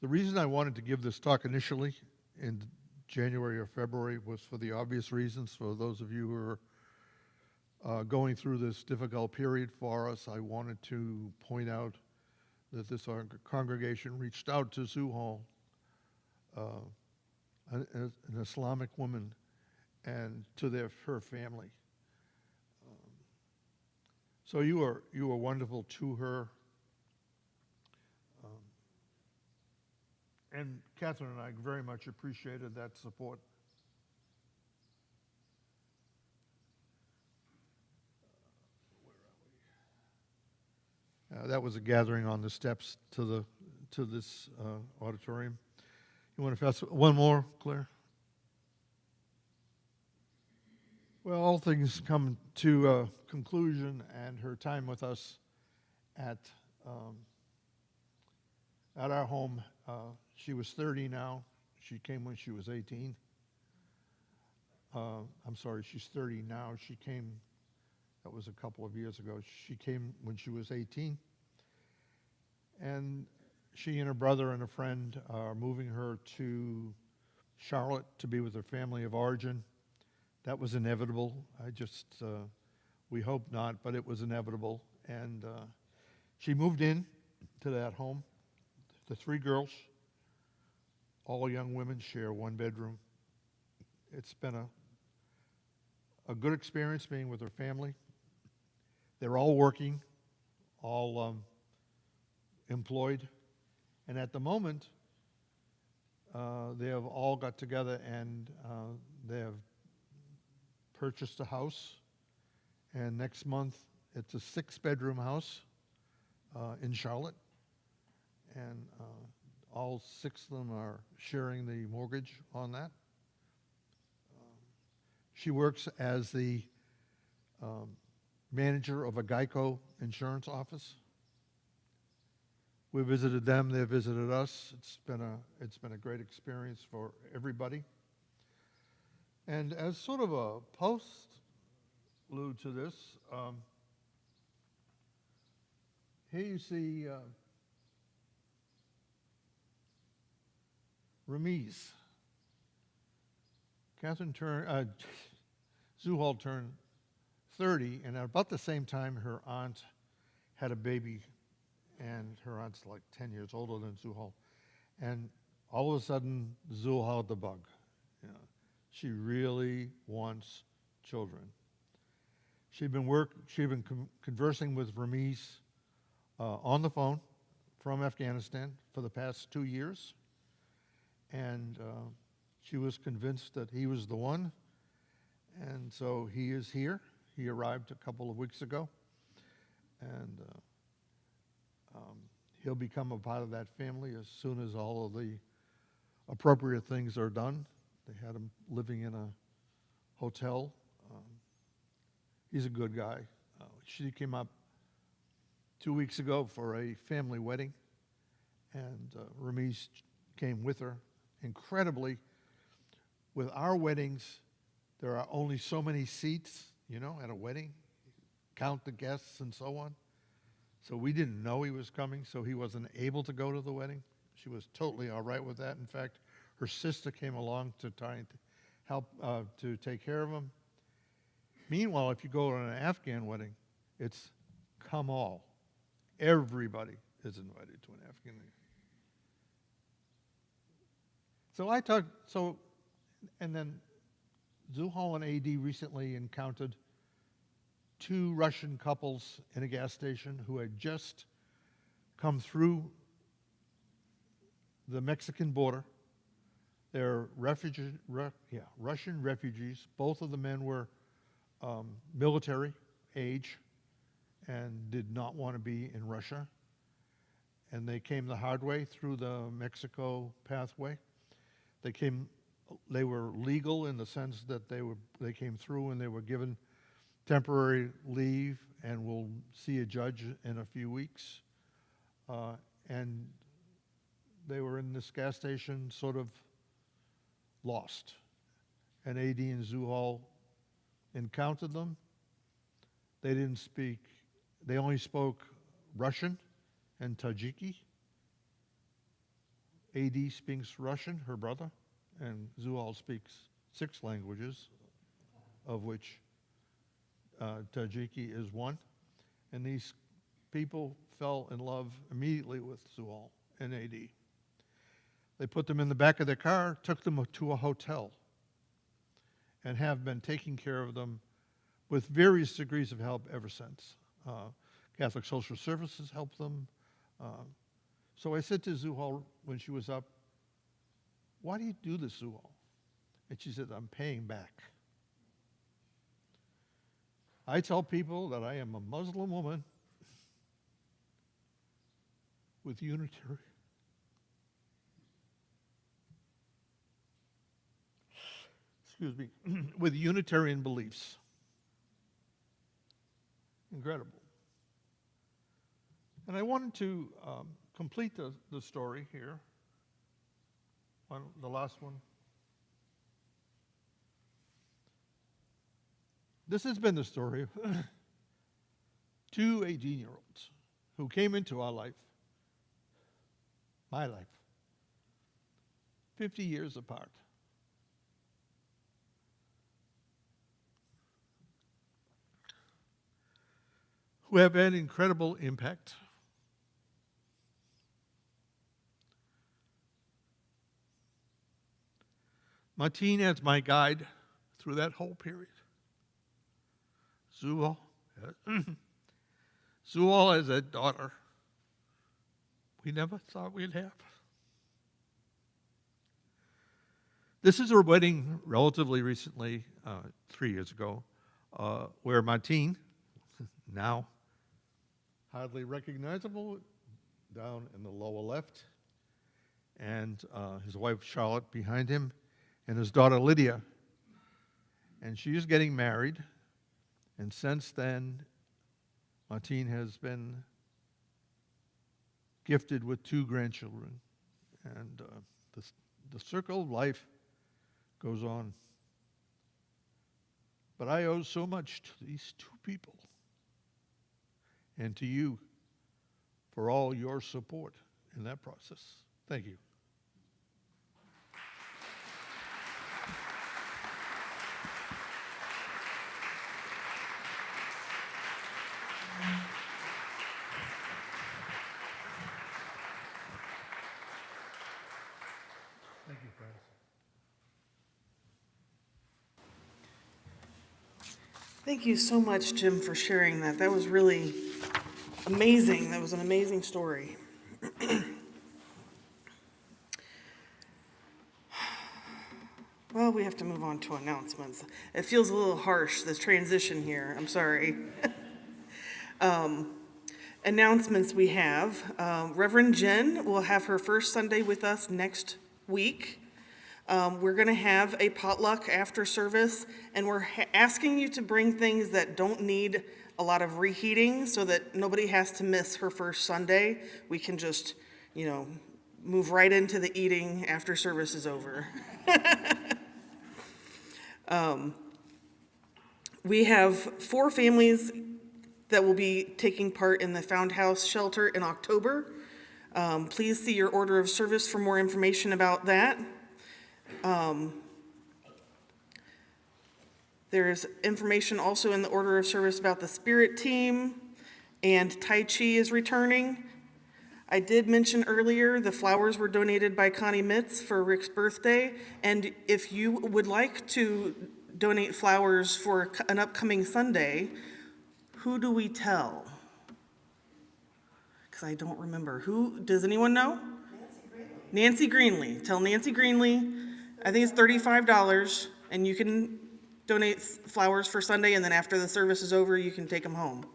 The reason I wanted to give this talk initially in January or February was for the obvious reasons. For those of you who are going through this difficult period for us, I wanted to point out that this congregation reached out to Zoo Hall, an Islamic woman, and to her family. So you were wonderful to her. And Kathryn and I very much appreciated that support. That was a gathering on the steps to this auditorium. You want to fast one more, Claire? Well, all things come to a conclusion, and her time with us at our home, she was 30 now. She came when she was 18. I'm sorry, she's 30 now. She came, that was a couple of years ago. She came when she was 18. And she and her brother and a friend are moving her to Charlotte to be with her family of origin. That was inevitable. We hope not, but it was inevitable. And she moved in to that home. The 3 girls, all young women, share one bedroom. It's been a good experience being with her family. They're all working, all employed. And at the moment, they have all got together and they have purchased a house. And next month, it's a 6-bedroom house in Charlotte. And all 6 of them are sharing the mortgage on that. She works as the manager of a Geico insurance office. We visited them, they visited us. It's been a great experience for everybody. And as sort of a postlude to this, here you see Ramiz. Zuhal turned 30, and at about the same time, her aunt had a baby, and her aunt's like 10 years older than Zuhal. And all of a sudden, Zuhal had the bug. You know, she really wants children. She'd been conversing with Ramiz on the phone from Afghanistan for the past 2 years, and she was convinced that he was the one, and so he is here. He arrived a couple of weeks ago, and he'll become a part of that family as soon as all of the appropriate things are done. They had him living in a hotel. He's a good guy. She came up 2 weeks ago for a family wedding, and Ramiz came with her. Incredibly, with our weddings, there are only so many seats, at a wedding. Count the guests and so on. So we didn't know he was coming, so he wasn't able to go to the wedding. She was totally all right with that. In fact, her sister came along to try and help to take care of him. Meanwhile, if you go to an Afghan wedding, it's come all. Everybody is invited to an Afghan wedding. And then Zuhal and AD recently encountered 2 Russian couples in a gas station who had just come through the Mexican border. They're Russian refugees. Both of the men were military age and did not want to be in Russia. And they came the hard way through the Mexico pathway. They were legal in the sense that they came through and they were given temporary leave and will see a judge in a few weeks. And they were in this gas station sort of lost. And AD and Zuhal encountered them. They didn't speak, they only spoke Russian and Tajiki. AD speaks Russian, her brother, and Zuhal speaks 6 languages, of which Tajiki is one. And these people fell in love immediately with Zuhal and AD. They put them in the back of their car, took them to a hotel, and have been taking care of them with various degrees of help ever since. Catholic Social Services helped them. So I said to Zuhal when she was up, "Why do you do this, Zuhal?" And she said, "I'm paying back. I tell people that I am a Muslim woman with unitary excuse me, with Unitarian beliefs. Incredible. And I wanted to complete the story here. The last one. This has been the story of two 18-year-olds who came into our life, my life, 50 years apart. Who have had incredible impact. Martine as my guide through that whole period. Zual as a daughter we never thought we'd have. This is her wedding relatively recently, 3 years ago, where Martine, now hardly recognizable, down in the lower left, and his wife Charlotte behind him, and his daughter Lydia. And she is getting married, and since then, Martine has been gifted with 2 grandchildren. And the circle of life goes on. But I owe so much to these 2 people and to you for all your support in that process. Thank you. Thank you, friends. Thank you so much, Jim, for sharing that. That was really amazing. That was an amazing story. Well, we have to move on to announcements. It feels a little harsh, this transition here. I'm sorry. Announcements we have. Reverend Jen will have her first Sunday with us next week. We're going to have a potluck after service, and we're asking you to bring things that don't need a lot of reheating so that nobody has to miss her first Sunday. We can just, move right into the eating after service is over. We have 4 families that will be taking part in the Found House Shelter in October. Please see your order of service for more information about that. There's information also in the order of service about the Spirit Team, and Tai Chi is returning. I did mention earlier the flowers were donated by Connie Mitz for Rick's birthday, and if you would like to donate flowers for an upcoming Sunday, who do we tell? Because I don't remember. Who, does anyone know? Nancy Greenlee. Tell Nancy Greenlee. I think it's $35, and you can donate flowers for Sunday, and then after the service is over, you can take them home.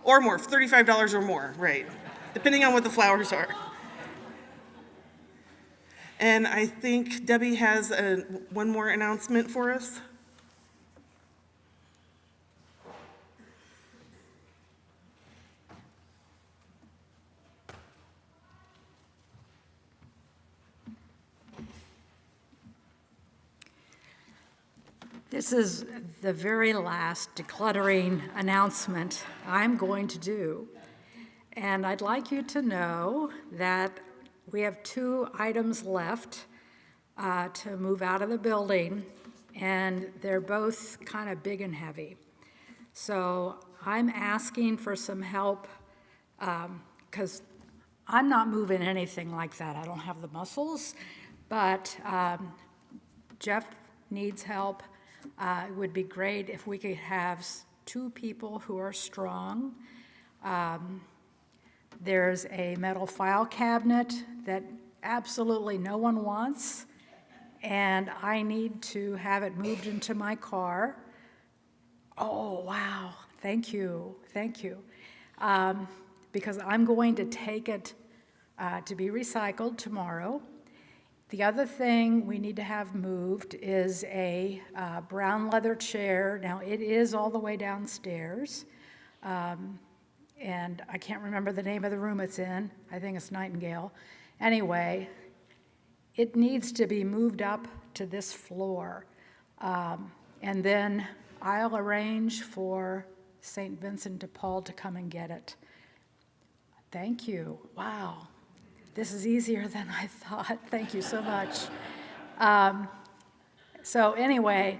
Or more, $35 or more, right, depending on what the flowers are. And I think Debbie has one more announcement for us. This is the very last decluttering announcement I'm going to do. And I'd like you to know that we have 2 items left to move out of the building, and they're both kind of big and heavy. So I'm asking for some help because I'm not moving anything like that. I don't have the muscles, but Jeff needs help. It would be great if we could have 2 people who are strong. There's a metal file cabinet that absolutely no one wants, and I need to have it moved into my car. Oh, wow, thank you, because I'm going to take it to be recycled tomorrow. The other thing we need to have moved is a brown leather chair. Now, it is all the way downstairs, and I can't remember the name of the room it's in. I think it's Nightingale. Anyway, it needs to be moved up to this floor. And then I'll arrange for St. Vincent de Paul to come and get it. Thank you. Wow. This is easier than I thought. Thank you so much. So anyway,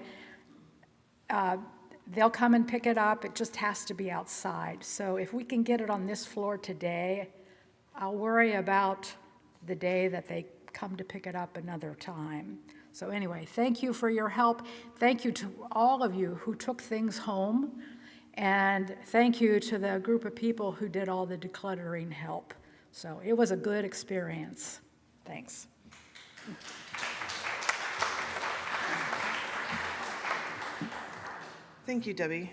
they'll come and pick it up. It just has to be outside. So if we can get it on this floor today, I'll worry about the day that they come to pick it up another time. So anyway, thank you for your help. Thank you to all of you who took things home. And thank you to the group of people who did all the decluttering help. So it was a good experience. Thanks. Thank you, Debbie.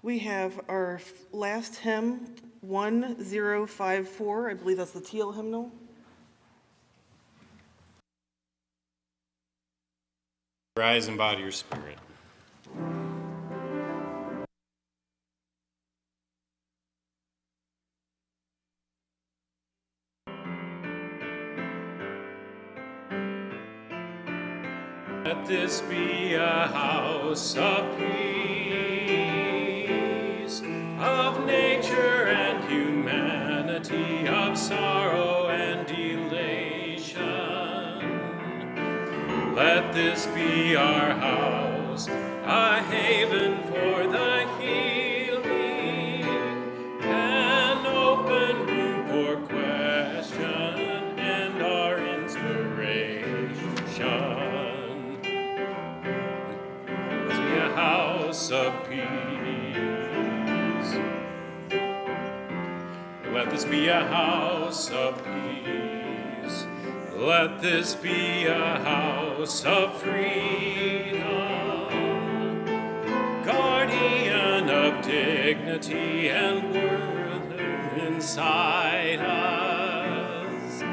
We have our last hymn, 1054. I believe that's the teal hymnal. Rise and body your spirit. Let this be a house of peace, of nature and humanity, of sorrow and elation. Let this be our house, a haven for the healing, an open room for question and our inspiration. House of peace. Let this be a house of peace. Let this be a house of freedom, guardian of dignity and worth inside us.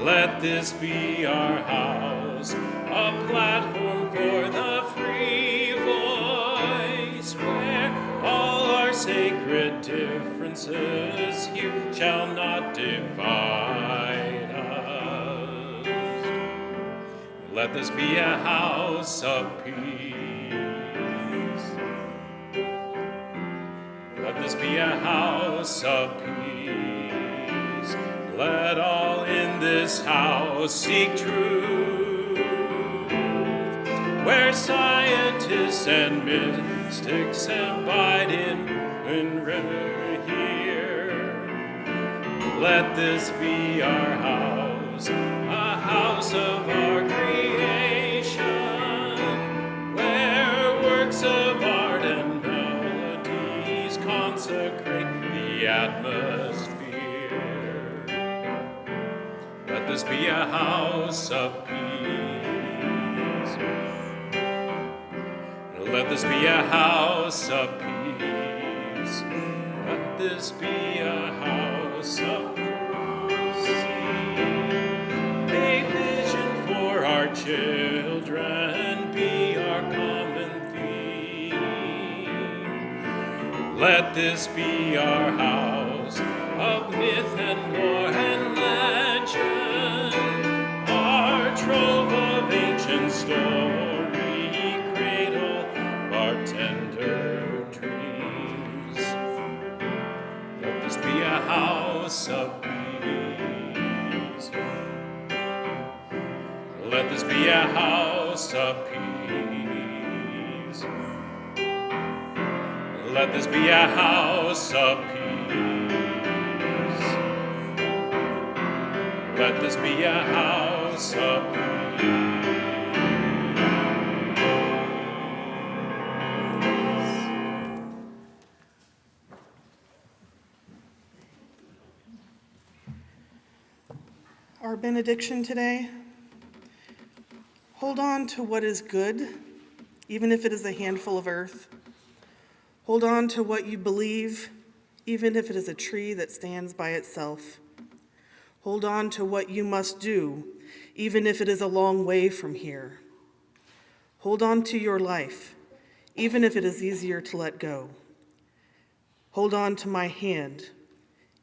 Let this be our house, a platform for the free voice, where all our sacred differences here shall not divide us. Let this be a house of peace. Let this be a house of peace. Let all in this house seek truth, where scientists and mystics abide in here. Let this be our house, a house of our creation, where works of art and melodies consecrate the atmosphere. Let this be a house of peace. Let this be a house of peace. Let this be a house of mercy. May vision for our children be our common theme. Let this be our house of myth and lore and legend, our trove of ancient story, cradle our tender dreams. Let this be a house of peace. Let this be a house of peace. Let this be a house of peace. Let this be a house of peace. Our benediction today: hold on to what is good, even if it is a handful of earth. Hold on to what you believe, even if it is a tree that stands by itself. Hold on to what you must do, even if it is a long way from here. Hold on to your life, even if it is easier to let go. Hold on to my hand,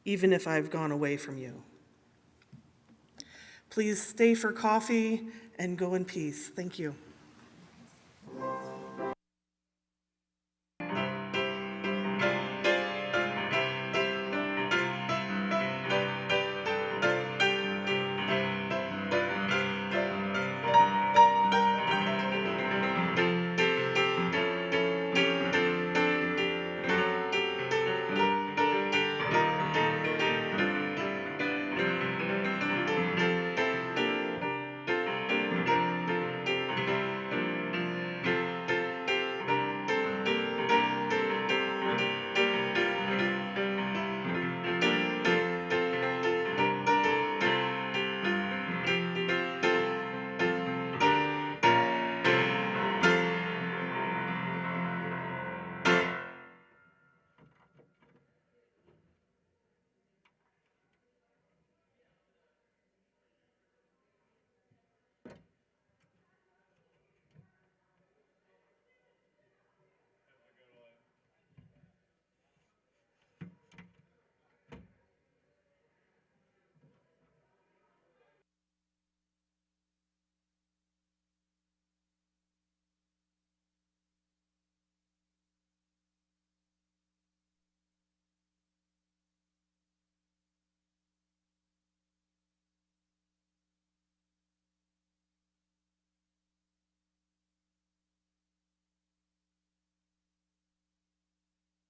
even if I've gone away from you. Please stay for coffee and go in peace. Thank you.